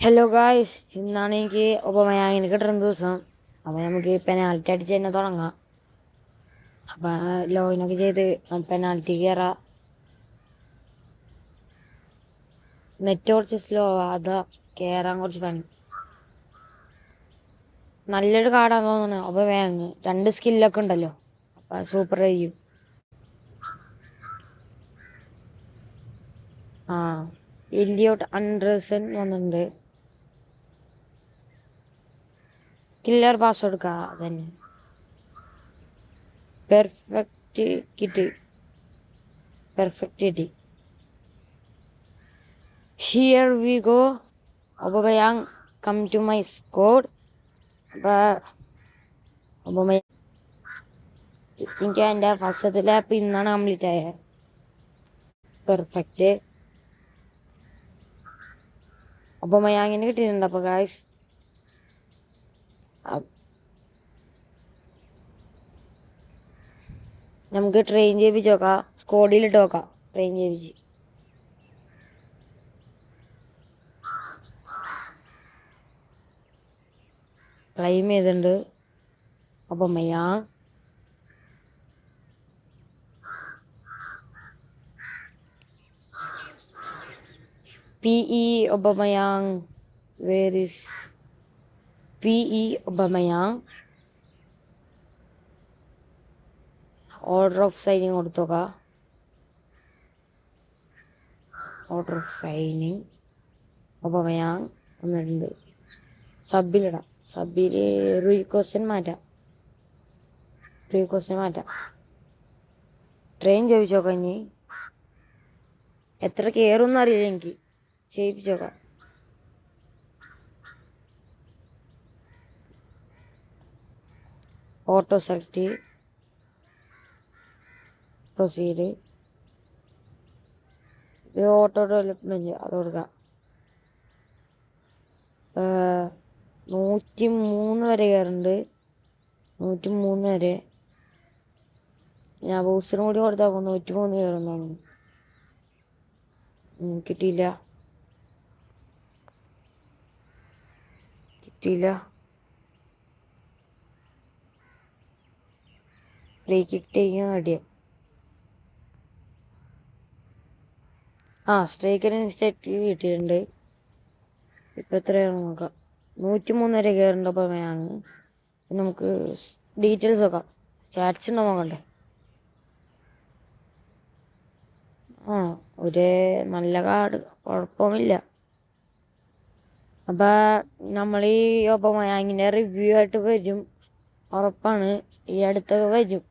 Hello guys, ഇന്നാണ് എനിക്ക് ഒബമയാങ്ങിന് കിട്ടുന്ന ദിവസം. അപ്പോൾ നമുക്ക് പെനാൽറ്റി അടിച്ച് തന്നെ തുടങ്ങാം. അപ്പം ലോഗിനൊക്കെ ചെയ്ത് പെനാൽറ്റി കയറാം. നെറ്റ് കുറച്ച് സ്ലോ, അതാ കയറാൻ കുറച്ച് പണി. നല്ലൊരു കാർഡാന്ന് തോന്നുന്നു ഒബമയാങ്. 2 സ്കില്ലൊക്കെ ഉണ്ടല്ലോ, അപ്പം സൂപ്പർ ചെയ്യും. എലിയോട്ട് ആൻഡർസൺ വന്നിട്ടുണ്ട്. കില്ലർ പാസ് കൊടുക്കുക അതന്നെ. പെർഫെക്റ്റ് കിട്ടി. Here we go. Aubameyang, come to my squad. Aubameyang എനിക്ക് എൻ്റെ ഫസ്റ്റത്തെ ലാപ്പ് ഇന്നാണ് കംപ്ലീറ്റ് ആയത്. പെർഫെക്റ്റ് ഒബമയാങ്ങിന് കിട്ടിയിട്ടുണ്ട്. അപ്പോൾ ഗായ്സ് നമുക്ക് ട്രെയിൻ ചെയ്യിപ്പിച്ച് നോക്കാം. സ്കോഡിലിട്ട് നോക്കാം. ട്രെയിൻ ചെയ്യിപ്പിച്ച് ക്ലെയിം ചെയ്തിട്ടുണ്ട് Aubameyang. PE Aubameyang, where is PE Aubameyang? Order of signing കൊടുത്തോക്ക. ഓർഡർ ഓഫ് സൈനിങ് ഒബമയാങ് വന്നിട്ടുണ്ട്. സബിലിടാം. സബില് റീക്വസ്റ്റൻ മാറ്റാം. ട്രെയിൻ ചെയ്യിപ്പിച്ചോക്കാം. ഇനി എത്ര കയറുമെന്ന് അറിയില്ല എനിക്ക്. ചെയ്യിപ്പിച്ചോക്കാം. Auto select, proceed. ഇത് ഓട്ടോ ഡെവലപ്മെന്റ് അത് കൊടുക്കാം. 103 വരെ കയറുന്നുണ്ട്. 103 വരെ. ഞാൻ ബൂസ്റ്ററും കൂടി കൊടുത്താൽ 103 കയറുന്നു. കിട്ടിയില്ല. ഫ്രീ കിക്ക് ടേക്കിങ് റെഡിയാ. സ്ട്രൈക്കറിന് സെറ്റ് കിട്ടിയിട്ടുണ്ട്. ഇപ്പം എത്രയാണ് നോക്കാം. 103 വരെ കയറുന്നുണ്ട്. അപ്പോൾ വേങ്ങ് നമുക്ക് ഡീറ്റെയിൽസ് നോക്കാം. സ്റ്റാറ്റ്സ് ഉണ്ടോ നോക്കണ്ടേ. ഒരു നല്ല കാർഡ്, കുഴപ്പമില്ല. അപ്പം നമ്മൾ ഈ ഒബമയാങ്ങിൻ്റെ റിവ്യൂ ആയിട്ട് വരും, ഉറപ്പാണ്. ഈ അടുത്തൊക്കെ വരും.